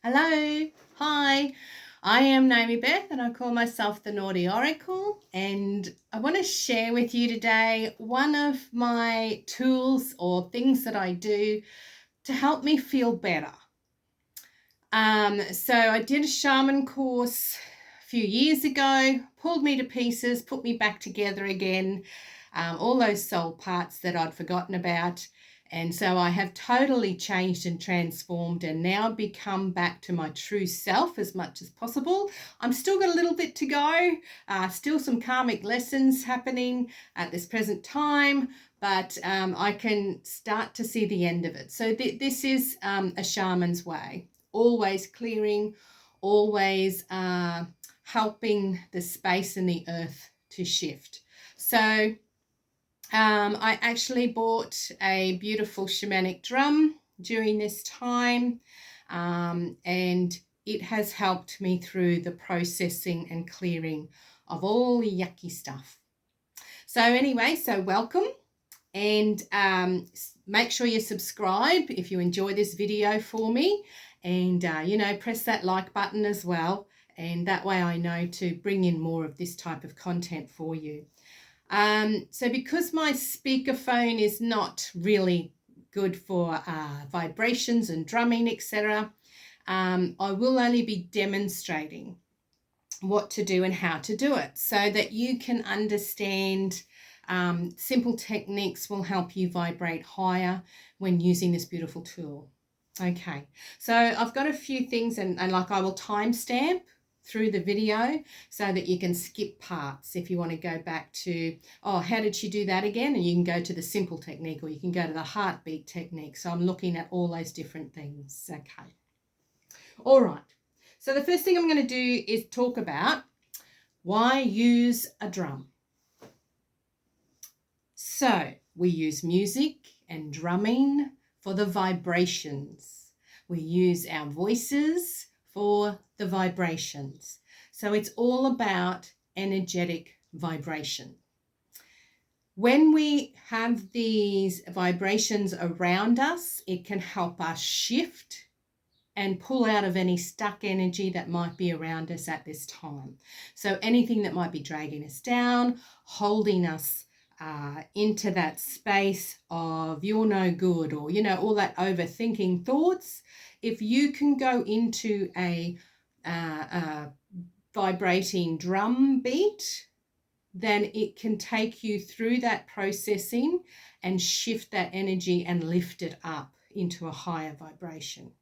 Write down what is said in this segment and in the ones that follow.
Hello, hi, I am Naomi Beth and I call myself the Naughty Oracle, and I want to share with you today one of my tools or things that I do to help me feel better. So I did a shaman course a few years ago, pulled me to pieces, put me back together again, all those soul parts that I'd forgotten about. And so I have totally changed and transformed and now become back to my true self as much as possible. I'm still got a little bit to go, still some karmic lessons happening at this present time, but I can start to see the end of it. So this is a shaman's way, always clearing, always helping the space and the earth to shift. So I actually bought a beautiful shamanic drum during this time, and it has helped me through the processing and clearing of all the yucky stuff. So anyway, so welcome, and make sure you subscribe if you enjoy this video for me, and press that like button as well, and that way I know to bring in more of this type of content for you. So because my speakerphone is not really good for vibrations and drumming, etc., I will only be demonstrating what to do and how to do it so that you can understand. Simple techniques will help you vibrate higher when using this beautiful tool. Okay, so I've got a few things, and like I will timestamp through the video so that you can skip parts if you want to go back to, oh, how did she do that again? And you can go to the simple technique, or you can go to the heartbeat technique. So I'm looking at all those different things. Okay. All right. So the first thing I'm going to do is talk about why use a drum. So we use music and drumming for the vibrations. We use our voices for the vibrations. So it's all about energetic vibration. When we have these vibrations around us, it can help us shift and pull out of any stuck energy that might be around us at this time. So anything that might be dragging us down, holding us into that space of you're no good, or all that overthinking thoughts, if you can go into a vibrating drum beat, then it can take you through that processing and shift that energy and lift it up into a higher vibration.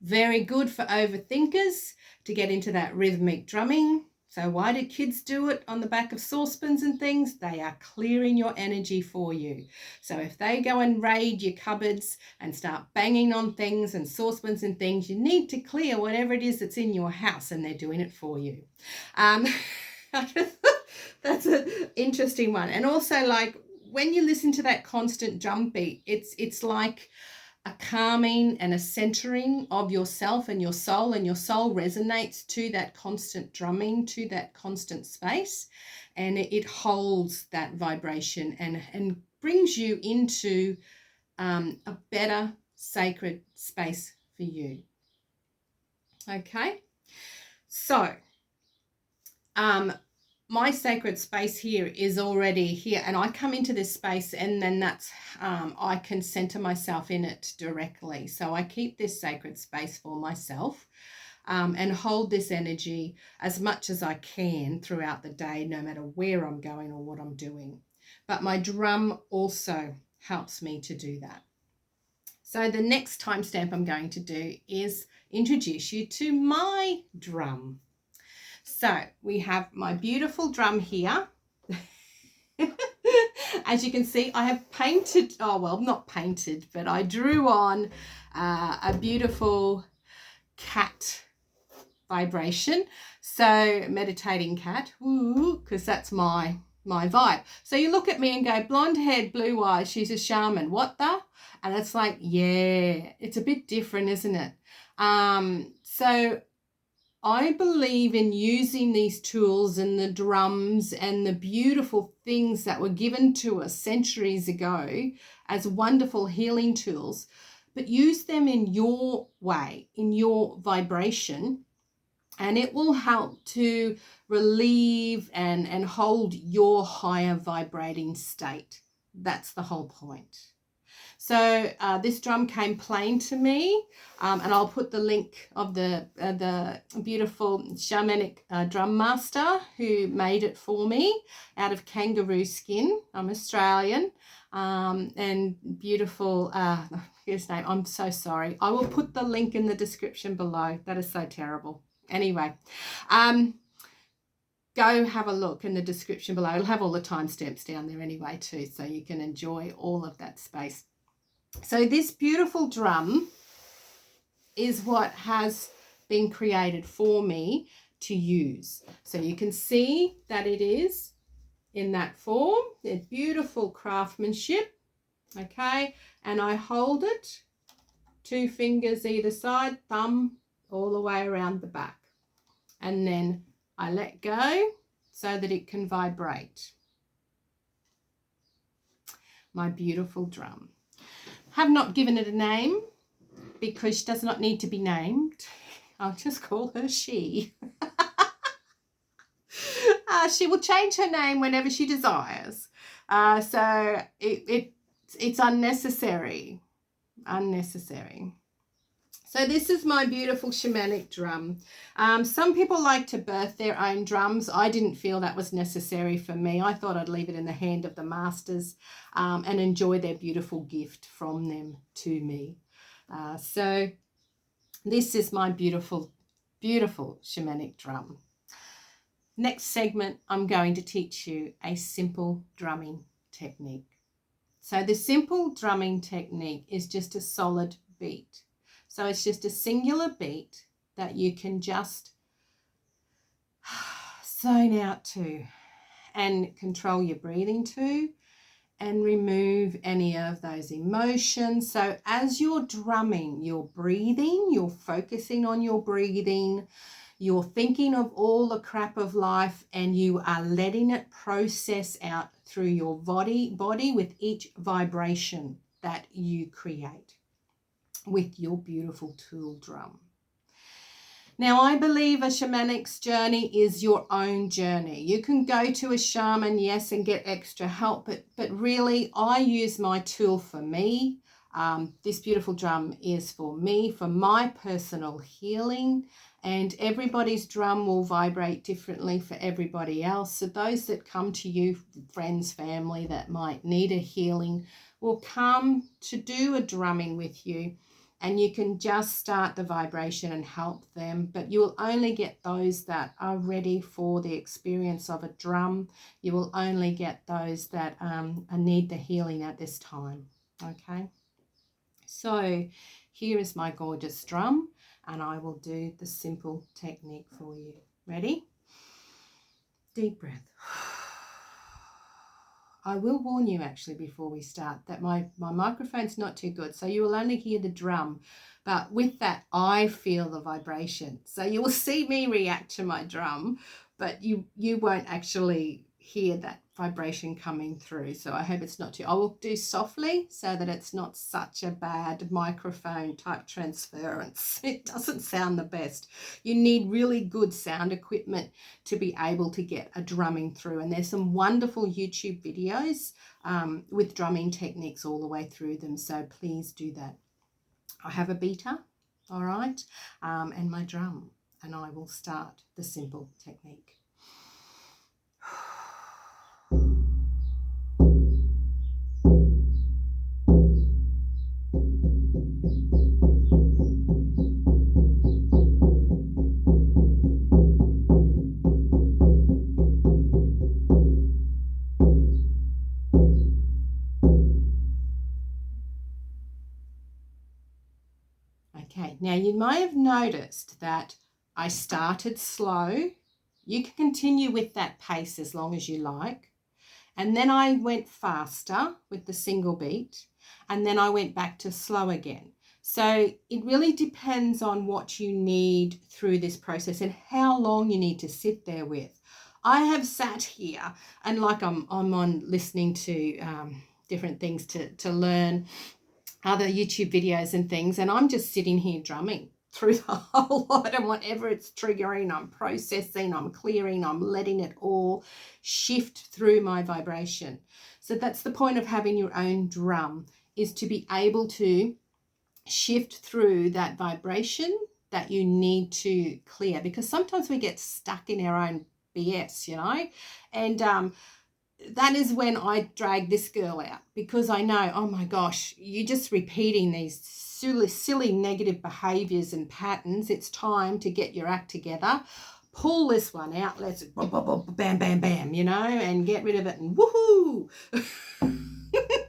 Very good for overthinkers to get into that rhythmic drumming. So why do kids do it on the back of saucepans and things? They are clearing your energy for you. So if they go and raid your cupboards and start banging on things and saucepans and things, you need to clear whatever it is that's in your house, and they're doing it for you. That's an interesting one. And also, like, when you listen to that constant drum beat, it's like a calming and a centering of yourself and your soul resonates to that constant drumming, to that constant space, and it holds that vibration and brings you into a better sacred space for you. Okay, so my sacred space here is already here, and I come into this space, and then that's I can center myself in it directly. So I keep this sacred space for myself and hold this energy as much as I can throughout the day, no matter where I'm going or what I'm doing. But my drum also helps me to do that. So the next timestamp I'm going to do is introduce you to my drum. So we have my beautiful drum here. As you can see, I have painted, not painted, but I drew on a beautiful cat vibration. So meditating cat, because that's my vibe. So you look at me and go, blonde haired, blue eyes, she's a shaman. What the? And it's like, yeah, it's a bit different, isn't it? So I believe in using these tools and the drums and the beautiful things that were given to us centuries ago as wonderful healing tools, but use them in your way, in your vibration, and it will help to relieve and hold your higher vibrating state. That's the whole point. So this drum came plain to me, and I'll put the link of the beautiful shamanic drum master who made it for me out of kangaroo skin. I'm Australian, and beautiful, his name, I'm so sorry. I will put the link in the description below. That is so terrible. Anyway, go have a look in the description below. It'll have all the timestamps down there anyway too, so you can enjoy all of that space. So this beautiful drum is what has been created for me to use. So you can see that it is in that form. It's beautiful craftsmanship, okay? And I hold it, 2 fingers either side, thumb all the way around the back. And then I let go so that it can vibrate. My beautiful drum. Have not given it a name because she does not need to be named. I'll just call her she. She will change her name whenever she desires. So it's unnecessary. Unnecessary. So this is my beautiful shamanic drum. Some people like to birth their own drums. I didn't feel that was necessary for me. I thought I'd leave it in the hand of the masters and enjoy their beautiful gift from them to me. So this is my beautiful, beautiful shamanic drum. Next segment, I'm going to teach you a simple drumming technique. So the simple drumming technique is just a solid beat. So it's just a singular beat that you can just zone out to and control your breathing to and remove any of those emotions. So as you're drumming, you're breathing, you're focusing on your breathing, you're thinking of all the crap of life, and you are letting it process out through your body with each vibration that you create with your beautiful tool drum. Now, I believe a shamanic's journey is your own journey. You can go to a shaman, yes, and get extra help, but really I use my tool for me. This beautiful drum is for me, for my personal healing, and everybody's drum will vibrate differently for everybody else. So those that come to you, friends, family that might need a healing, will come to do a drumming with you. And you can just start the vibration and help them. But you will only get those that are ready for the experience of a drum. You will only get those that need the healing at this time. Okay. So here is my gorgeous drum. And I will do the simple technique for you. Ready? Deep breath. I will warn you actually before we start that my microphone's not too good, so you will only hear the drum, but with that I feel the vibration. So you will see me react to my drum, but you won't actually hear that vibration coming through. So I hope it's not too, I will do softly so that it's not such a bad microphone type transference. It doesn't sound the best. You need really good sound equipment to be able to get a drumming through. And there's some wonderful YouTube videos with drumming techniques all the way through them. So please do that. I have a beater, all right, and my drum, and I will start the simple technique. Okay, now you may have noticed that I started slow. You can continue with that pace as long as you like. And then I went faster with the single beat, and then I went back to slow again. So it really depends on what you need through this process and how long you need to sit there with. I have sat here and like I'm on listening to different things to learn. other YouTube videos and things, and I'm just sitting here drumming through the whole lot, and whatever it's triggering, I'm processing, I'm clearing, I'm letting it all shift through my vibration. So that's the point of having your own drum, is to be able to shift through that vibration that you need to clear, because sometimes we get stuck in our own BS, you know, and that is when I drag this girl out, because I know, oh my gosh, you're just repeating these silly negative behaviors and patterns. It's time to get your act together, pull this one out, let's bam bam bam, you know, and get rid of it, and woohoo.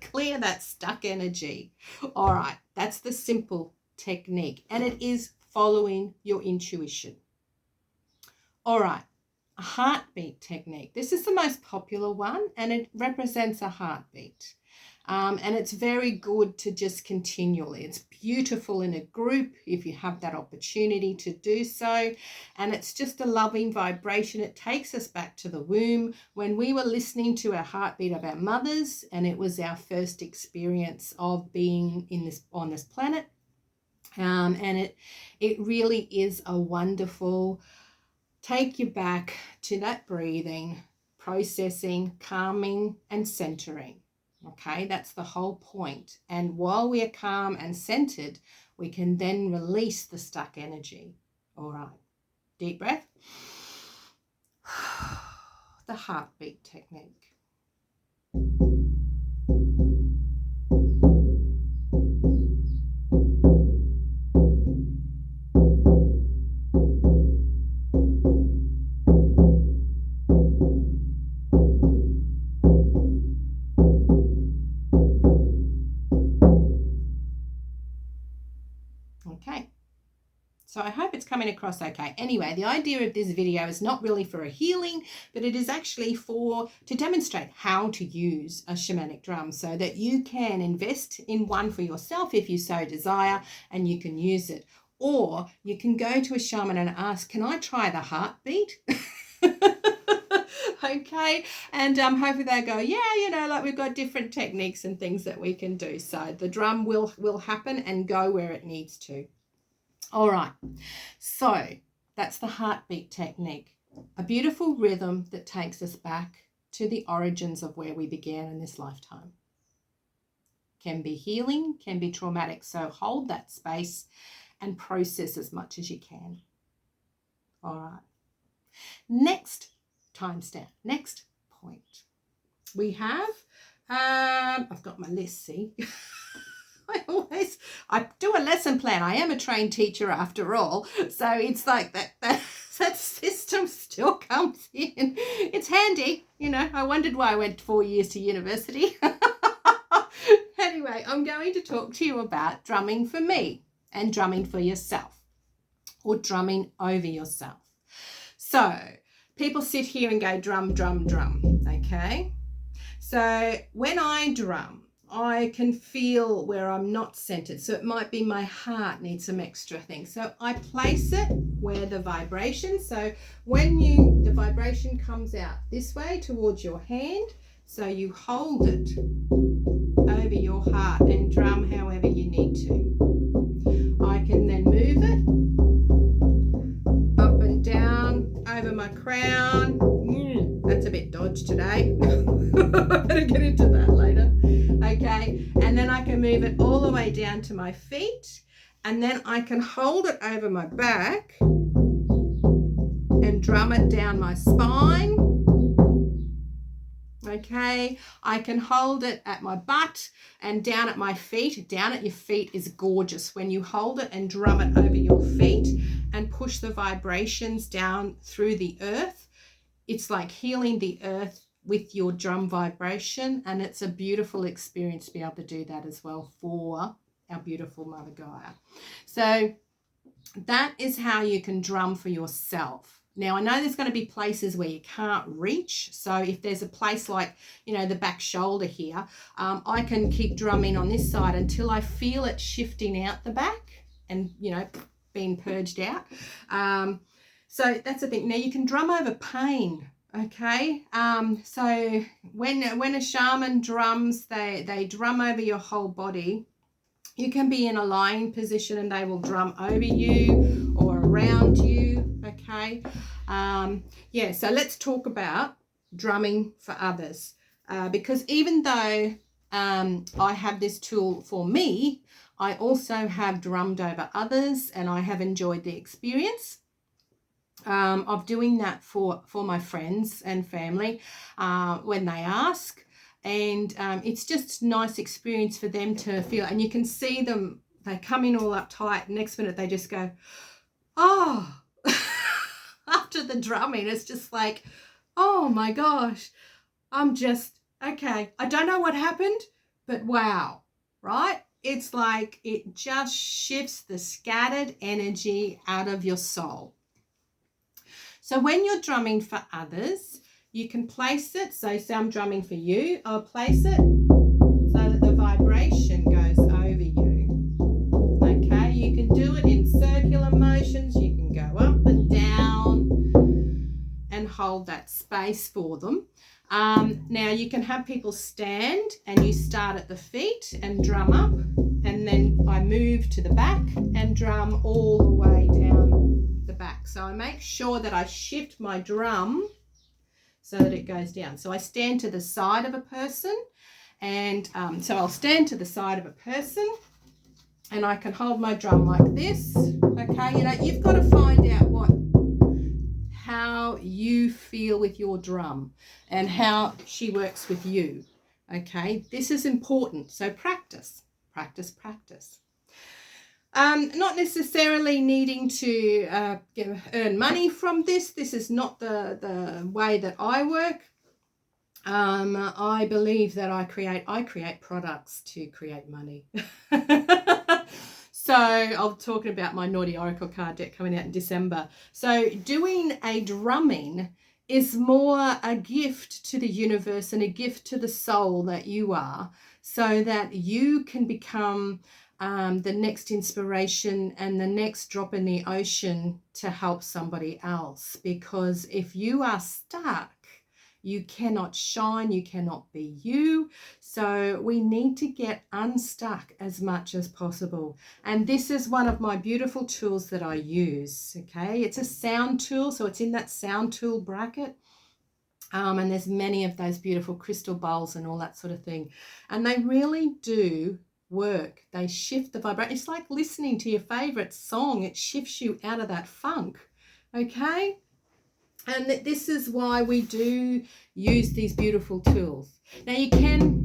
Clear that stuck energy. All right, that's the simple technique, and it is following your intuition. All right, a heartbeat technique. This is the most popular one, and it represents a heartbeat. And it's very good to just continually. It's beautiful in a group if you have that opportunity to do so. And it's just a loving vibration. It takes us back to the womb when we were listening to our heartbeat of our mothers, and it was our first experience of being on this planet. And it really is a wonderful take you back to that breathing, processing, calming, and centering. Okay, that's the whole point. And while we are calm and centered, we can then release the stuck energy. All right, deep breath. The heartbeat technique. Okay, so I hope it's coming across okay. Anyway, the idea of this video is not really for a healing, but it is actually to demonstrate how to use a shamanic drum so that you can invest in one for yourself if you so desire, and you can use it. Or you can go to a shaman and ask, can I try the heartbeat? Okay, and hopefully they go, yeah, you know, like we've got different techniques and things that we can do. So the drum will happen and go where it needs to. All right, so that's the heartbeat technique, a beautiful rhythm that takes us back to the origins of where we began in this lifetime. Can be healing, can be traumatic, so hold that space and process as much as you can. All right, next timestamp, next point. We have, I've got my list, see. I do a lesson plan. I am a trained teacher after all. So it's like that system still comes in. It's handy. You know, I wondered why I went 4 years to university. Anyway, I'm going to talk to you about drumming for me and drumming for yourself, or drumming over yourself. So people sit here and go drum, drum, drum. Okay. So when I drum, I can feel where I'm not centered. So it might be my heart needs some extra things. So I place it where the vibration. So when the vibration comes out this way towards your hand, so you hold it over your heart and drum however you need to. I can then move it up and down over my crown. That's a bit dodged today. Better get into that later. Okay, and then I can move it all the way down to my feet, and then I can hold it over my back and drum it down my spine. Okay, I can hold it at my butt and down at my feet. Down at your feet is gorgeous when you hold it and drum it over your feet and push the vibrations down through the earth. It's like healing the earth with your drum vibration, and it's a beautiful experience to be able to do that as well for our beautiful Mother Gaia. So that is how you can drum for yourself. Now, I know there's going to be places where you can't reach. So if there's a place like, you know, the back shoulder here, I can keep drumming on this side until I feel it shifting out the back and, you know, being purged out. So that's the thing. Now you can drum over pain. Okay, so when a shaman drums, they drum over your whole body, You can be in a lying position and they will drum over you or around you, okay? Yeah, so let's talk about drumming for others. Because even though I have this tool for me, I also have drummed over others, and I have enjoyed the experience of doing that for my friends and family when they ask. And it's just a nice experience for them to feel, and you can see them, they come in all uptight, next minute they just go, oh, after the drumming, it's just like, oh my gosh, I'm just, okay, I don't know what happened, but wow, right? It's like it just shifts the scattered energy out of your soul. So when you're drumming for others, you can place it. So say I'm drumming for you, I'll place it so that the vibration goes over you. Okay, you can do it in circular motions. You can go up and down and hold that space for them. Now you can have people stand and you start at the feet and drum up, and then I move to the back and drum all the way down the back. So I make sure that I shift my drum so that it goes down. So I stand to the side of a person, and so I'll stand to the side of a person and I can hold my drum like this. Okay, you know, you've got to find out how you feel with your drum and how she works with you. Okay, this is important. So practice, practice, practice. Not necessarily needing to earn money from this. This is not the way that I work. I believe that I create products to create money. So I'm talking about my Naughty Oracle card deck coming out in December. So doing a drumming is more a gift to the universe and a gift to the soul that you are, so that you can become the next inspiration and the next drop in the ocean to help somebody else. Because if you are stuck, you cannot shine, you cannot be you. So we need to get unstuck as much as possible. And this is one of my beautiful tools that I use, okay? It's a sound tool, so it's in that sound tool bracket. And there's many of those beautiful crystal bowls and all that sort of thing. And they really do work. They shift the vibration. It's like listening to your favorite song. It shifts you out of that funk, okay? And this is why we do use these beautiful tools. Now you can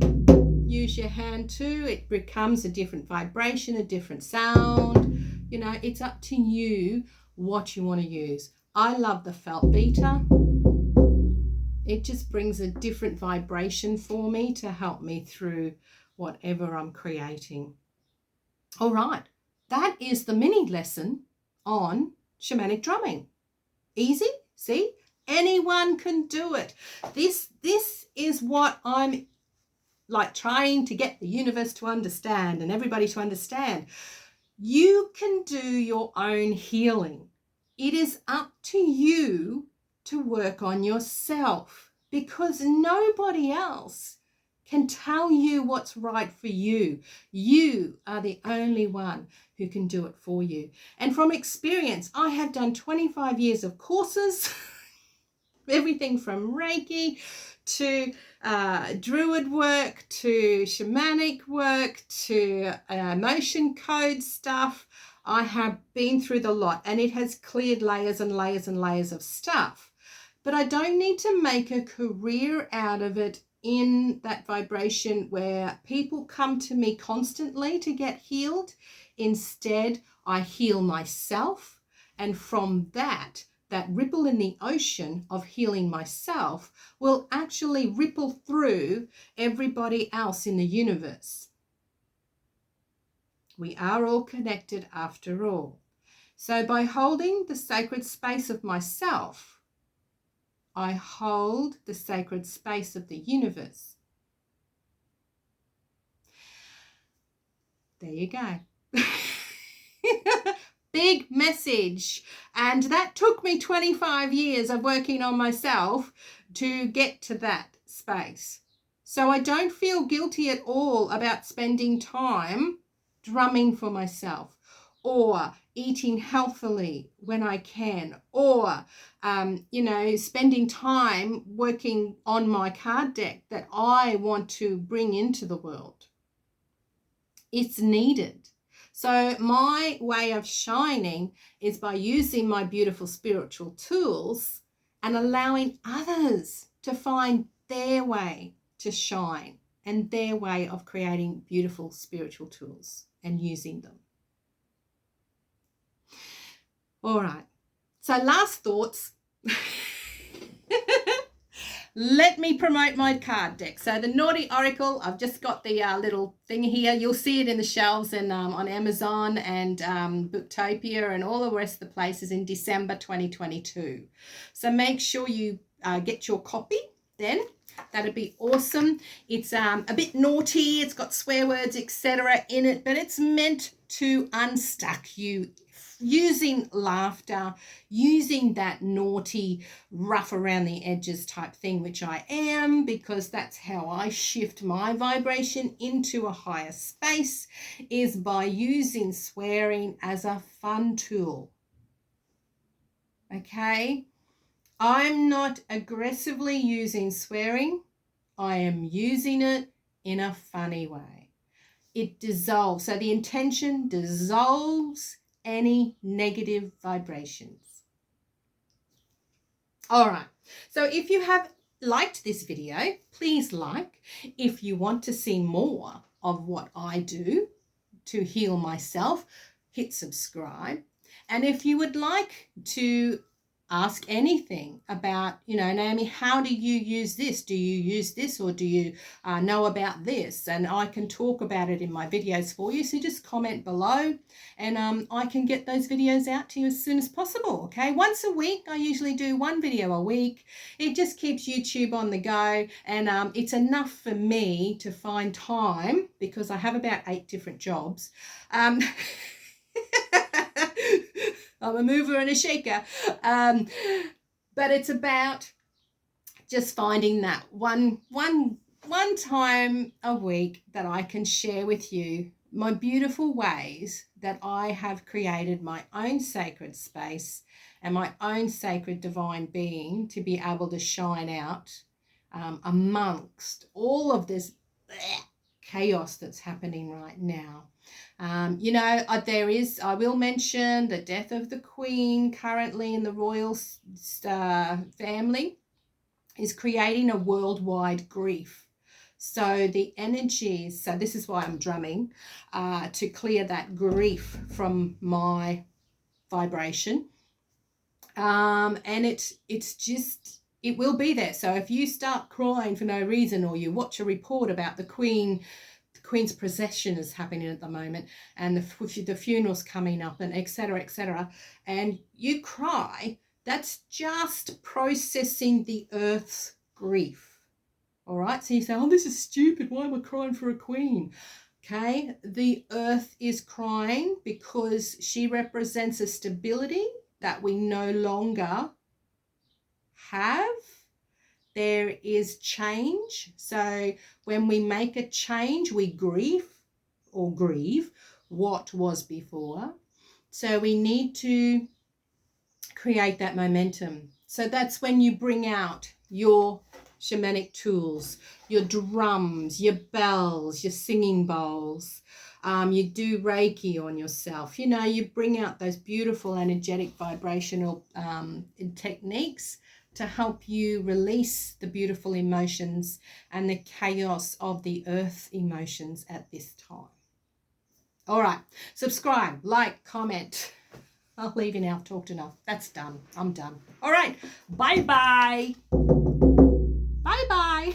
use your hand too. It becomes a different vibration, a different sound. You know, it's up to you what you want to use. I love the felt beater. It just brings a different vibration for me to help me through whatever I'm creating. All right, that is the mini lesson on shamanic drumming. Easy. See, anyone can do it. This is what I'm like trying to get the universe to understand and everybody to understand. You can do your own healing. It is up to you to work on yourself, because nobody else can tell you what's right for you. You are the only one who can do it for you. And from experience, I have done 25 years of courses, everything from Reiki to Druid work, to shamanic work, to emotion code stuff. I have been through the lot, and it has cleared layers and layers and layers of stuff. But I don't need to make a career out of it in that vibration where people come to me constantly to get healed. Instead, I heal myself, and from that ripple in the ocean of healing myself will actually ripple through everybody else in the universe. We are all connected after all. So by holding the sacred space of myself, I hold the sacred space of the universe. There you go. Big message. And that took me 25 years of working on myself to get to that space. So I don't feel guilty at all about spending time drumming for myself, or eating healthily when I can, or, spending time working on my card deck that I want to bring into the world. It's needed. So my way of shining is by using my beautiful spiritual tools and allowing others to find their way to shine and their way of creating beautiful spiritual tools and using them. All right. So last thoughts. Let me promote my card deck. So the Naughty Oracle, I've just got the little thing here. You'll see it in the shelves and on Amazon and Booktopia and all the rest of the places in December 2022. So make sure you get your copy then. That'd be awesome. It's a bit naughty. It's got swear words, etc. in it, but it's meant to unstuck you using laughter, using that naughty, rough around the edges type thing, which I am, because that's how I shift my vibration into a higher space, is by using swearing as a fun tool. Okay? I'm not aggressively using swearing. I am using it in a funny way. It dissolves. So the intention dissolves any negative vibrations. All right. So if you have liked this video, please like. If you want to see more of what I do to heal myself, hit subscribe. And if you would like to ask anything about, Naomi, how do you use this? Do you use this, or do you know about this? And I can talk about it in my videos for you. So just comment below and I can get those videos out to you as soon as possible. Okay, once a week. I usually do one video a week. It just keeps YouTube on the go, and it's enough for me to find time, because I have about 8 different jobs. I'm a mover and a shaker. But it's about just finding that one time a week that I can share with you my beautiful ways that I have created my own sacred space and my own sacred divine being to be able to shine out amongst all of this chaos that's happening right now. I will mention the death of the Queen currently in the royal family is creating a worldwide grief. So the energies, so this is why I'm drumming, to clear that grief from my vibration. And it will be there. So if you start crying for no reason, or you watch a report about the Queen's procession is happening at the moment, and the funeral's coming up, and etc., and you cry, that's just processing the earth's grief. All right, so you say, oh, this is stupid, why am I crying for a queen? Okay, the earth is crying because she represents a stability that we no longer have. There is change. So when we make a change, we grieve what was before. So we need to create that momentum. So that's when you bring out your shamanic tools, your drums, your bells, your singing bowls. You do Reiki on yourself. You bring out those beautiful energetic vibrational techniques to help you release the beautiful emotions and the chaos of the earth emotions at this time. All right, subscribe, like, comment. I'll leave you now. I've talked enough. That's done. I'm done. All right, bye-bye. Bye-bye.